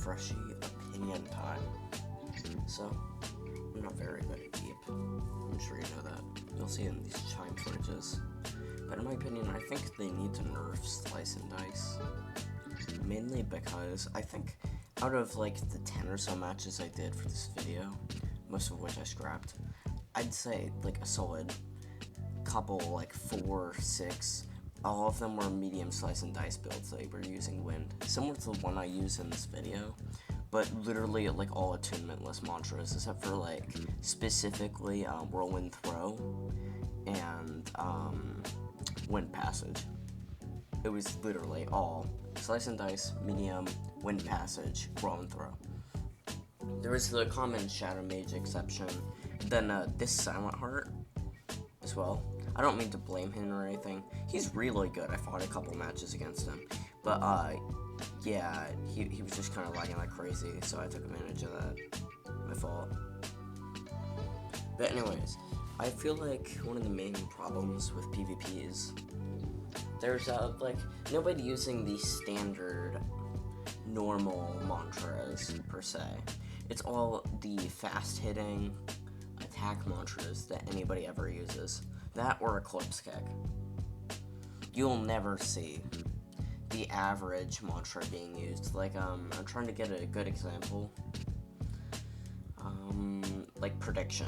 PermaFreshie opinion time. So, I'm not very good at deep. I'm sure you know that. You'll see in these chime footages. But in my opinion, I think they need to nerf Slice and Dice. Mainly because I think out of like the 10 or so matches I did for this video, most of which I scrapped, I'd say like a solid couple, like 4, 6, all of them were medium Slice and Dice builds they were using wind. Similar to the one I use in this video, but literally like all attunementless mantras, except for like specifically Whirlwind Throw and Wind Passage. It was literally all Slice and Dice, medium, Wind Passage, Whirlwind Throw. There was the common Shadow Mage exception, then this Silent Heart as well. I don't mean to blame him or anything. He's really good. I fought a couple matches against him. But, yeah, he was just kind of lagging like crazy, so I took advantage of that. My fault. But anyways, I feel like one of the main problems with PvP is there's, like, nobody using the standard normal mantras, per se. It's all the fast-hitting attack mantras that anybody ever uses. That or Eclipse Kick. You'll never see the average mantra being used. Like, I'm trying to get a good example. Like Prediction.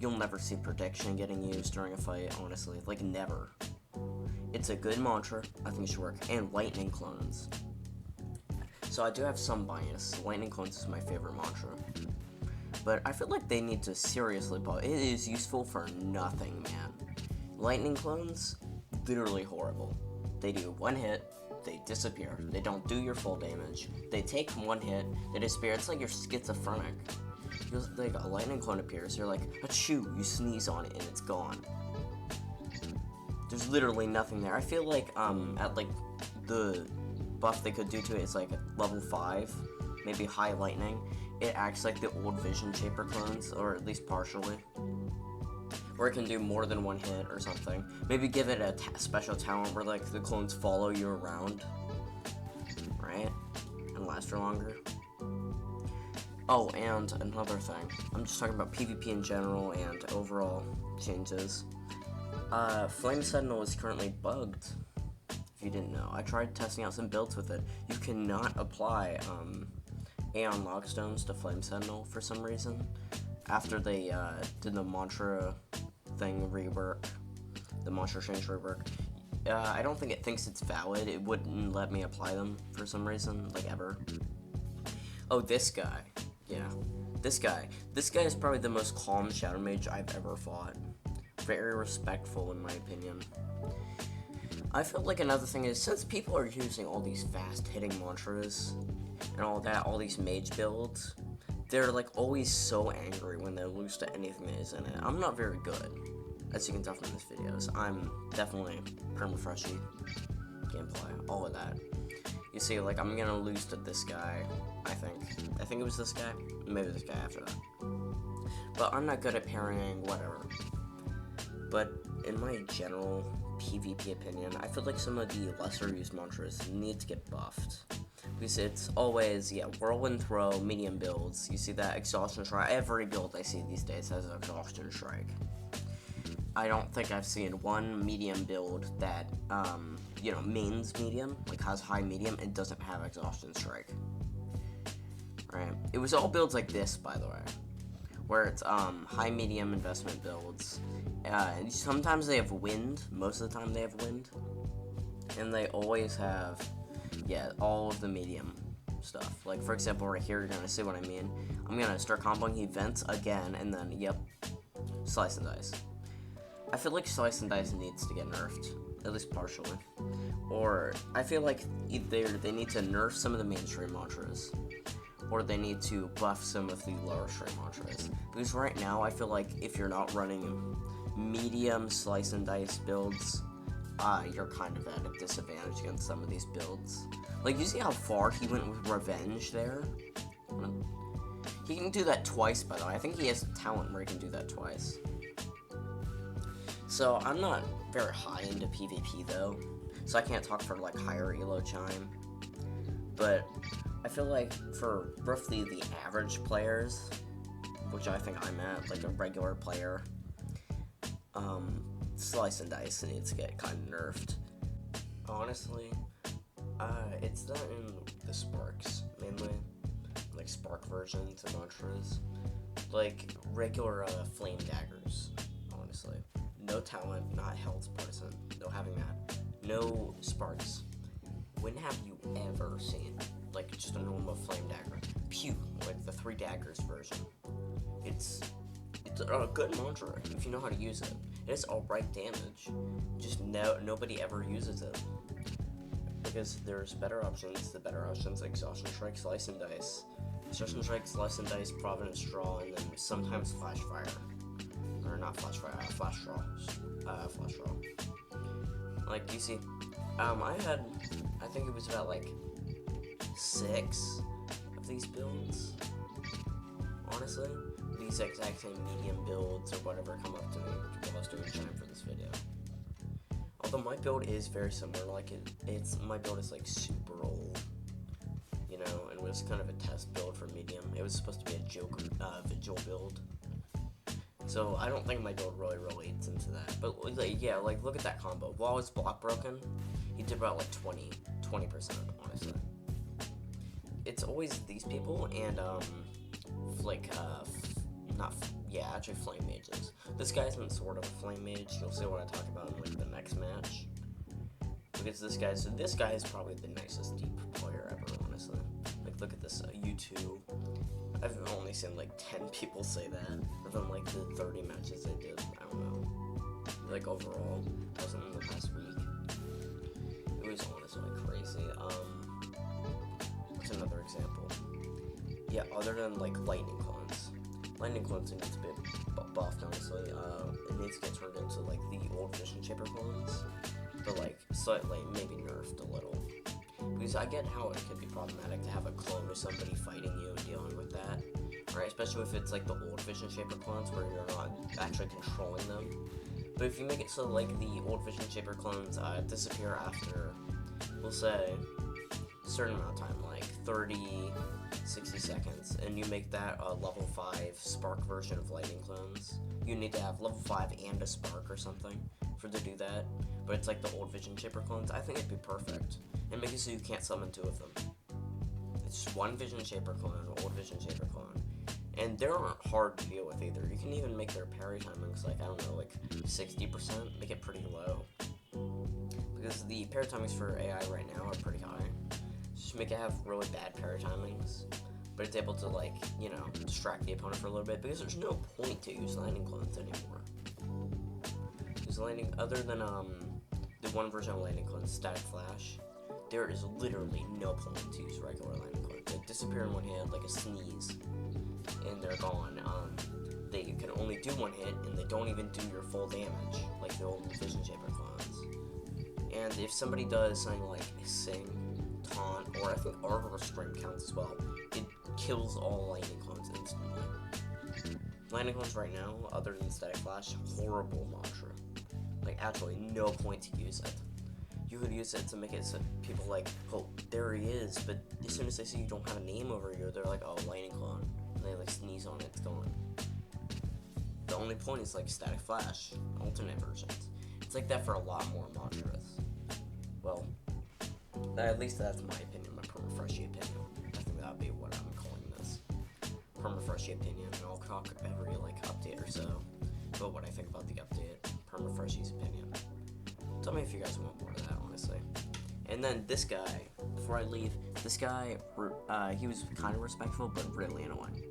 You'll never see Prediction getting used during a fight, honestly. Like, never. It's a good mantra. I think it should work. And Lightning Clones. So I do have some bias. Lightning Clones is my favorite mantra. But I feel like they need to seriously buff. It is useful for nothing, man. Lightning Clones, literally horrible. They do one hit, they disappear. They don't do your full damage. They take one hit, they disappear. It's like you're schizophrenic. Like a Lightning Clone appears, you're like, achoo, you sneeze on it and it's gone. There's literally nothing there. I feel like, at like, the buff they could do to it is like level 5, maybe High Lightning. It acts like the old Vision Shaper clones, or at least partially. Or it can do more than one hit or something. Maybe give it a special talent where like the clones follow you around, right? And last for longer. Oh, and another thing. I'm just talking about PvP in general and overall changes. Flame Sentinel is currently bugged. If you didn't know, I tried testing out some builds with it. You cannot apply Aeon Lockstones to Flame Sentinel for some reason. After they did the mantra thing rework, the mantra change rework, I don't think it thinks it's valid. It wouldn't let me apply them for some reason, like ever. Oh, this guy. Yeah, this guy. This guy is probably the most calm Shadow Mage I've ever fought. Very respectful, in my opinion. I feel like another thing is, since people are using all these fast-hitting mantras and all that, all these mage builds, they're like always so angry when they lose to anything that is in it. I'm not very good, as you can tell from these videos. I'm definitely PermaFreshie gameplay, all of that. You see, like, I'm gonna lose to this guy, I think it was this guy, maybe this guy after that. But I'm not good at parrying, whatever. But in my general PvP opinion, I feel like some of the lesser used mantras need to get buffed. Because it's always, yeah, Whirlwind Throw, medium builds. You see that Exhaustion Strike. Every build I see these days has Exhaustion Strike. I don't think I've seen one medium build that, you know, mains medium, like has high medium, and doesn't have Exhaustion Strike. Right? It was all builds like this, by the way, where it's high medium investment builds. Sometimes they have wind. Most of the time they have wind, and they always have, yeah, all of the medium stuff. Like, for example, right here, you're gonna see what I mean. I'm gonna start comboing events again, and then, yep, Slice and Dice. I feel like Slice and Dice needs to get nerfed, at least partially. Or, I feel like either they need to nerf some of the mainstream mantras, or they need to buff some of the lower stream mantras. Because right now, I feel like if you're not running medium Slice and Dice builds, you're kind of at a disadvantage against some of these builds. Like, you see how far he went with Revenge there? He can do that twice, by the way. I think he has talent where he can do that twice. So, I'm not very high into PvP, though. So I can't talk for, like, higher elo chime. But I feel like for roughly the average players, which I think I'm at, like a regular player, Slice and Dice needs to get kind of nerfed. Honestly, it's not in the sparks, mainly. Like spark versions of mantras. Like regular flame daggers, honestly. No talent, not health person, no having that. No sparks. When have you ever seen, like, just a normal flame dagger? Pew, like the 3 daggers version. It's a good mantra if you know how to use it. It is alright damage. Just nobody ever uses it. Because there's better options, like Exhaustion Strike, Slice and Dice. Exhaustion Strike, Slice and Dice, Providence Draw, and then sometimes Flash Fire. Or not Flash Fire, Flash Draw. Flash Draw. Like, you see, I think it was about like 6 of these builds. Honestly, these exact same medium builds or whatever come up to me while I was doing time for this video. Although my build is very similar, like my build is like super old, you know, and it was kind of a test build for medium. It was supposed to be a Joker Vigil build, so I don't think my build really relates into that. But like, yeah, like look at that combo. While his block broken, he did about like 20%, honestly. It's always these people and actually flame mages. This guy's been sort of a flame mage. You'll see what I talk about in like the next match. Because this guy is probably the nicest deep player ever, honestly. Like look at this U2. I've only seen like 10 people say that within like the 30 matches I did. I don't know. Like overall, that was in the past week. It was honestly crazy. What's another example? Yeah, other than like lightning clones. Lightning clones needs to be buffed, honestly. It needs to get turned into like the old Vision Shaper clones, but like slightly, maybe nerfed a little. Because I get how it could be problematic to have a clone of somebody fighting you and dealing with that, right? Especially if it's like the old Vision Shaper clones where you're not actually controlling them. But if you make it so like the old Vision Shaper clones disappear after, we'll say, a certain amount of time, like 30, 60 seconds, and you make that a level 5 spark version of lightning clones. You need to have level 5 and a spark or something to do that, but it's like the old Vision Shaper clones. I think it'd be perfect, and make it so you can't summon 2 of them. It's just one Vision Shaper clone, old Vision Shaper clone, and they aren't hard to deal with either. You can even make their parry timings like, I don't know, like 60%, make it pretty low, because the parry timings for AI right now are pretty high. Just make it have really bad parry timings, but it's able to, like, you know, distract the opponent for a little bit, because there's no point to use lightning clones anymore. Because lightning, other than the one version of lightning clones, Static Flash, there is literally no point to use regular lightning clones. They disappear in one hit like a sneeze, and they're gone. They can only do 1 hit, and they don't even do your full damage like the old Vision Shaper clones. And if somebody does something like Sing, Taunt, or I think Arbor Stream counts as well, it kills all lightning clones instantly. Lightning clones right now, other than Static Flash, horrible mantra. Like, actually, no point to use it. You could use it to make it so people like, oh, there he is, but as soon as they see you don't have a name over you, they're like, oh, lightning clone. And they like sneeze on it, it's gone. The only point is like Static Flash, alternate versions. It's like that for a lot more mantras. Well, at least that's my opinion, my PermaFreshie opinion. I think that would be what I'm calling this. PermaFreshie opinion, and I'll talk every like update or so about what I think about the update. PermaFreshie's opinion. Tell me if you guys want more of that, honestly. And then this guy, before I leave, this guy, he was kind of respectful, but really annoying.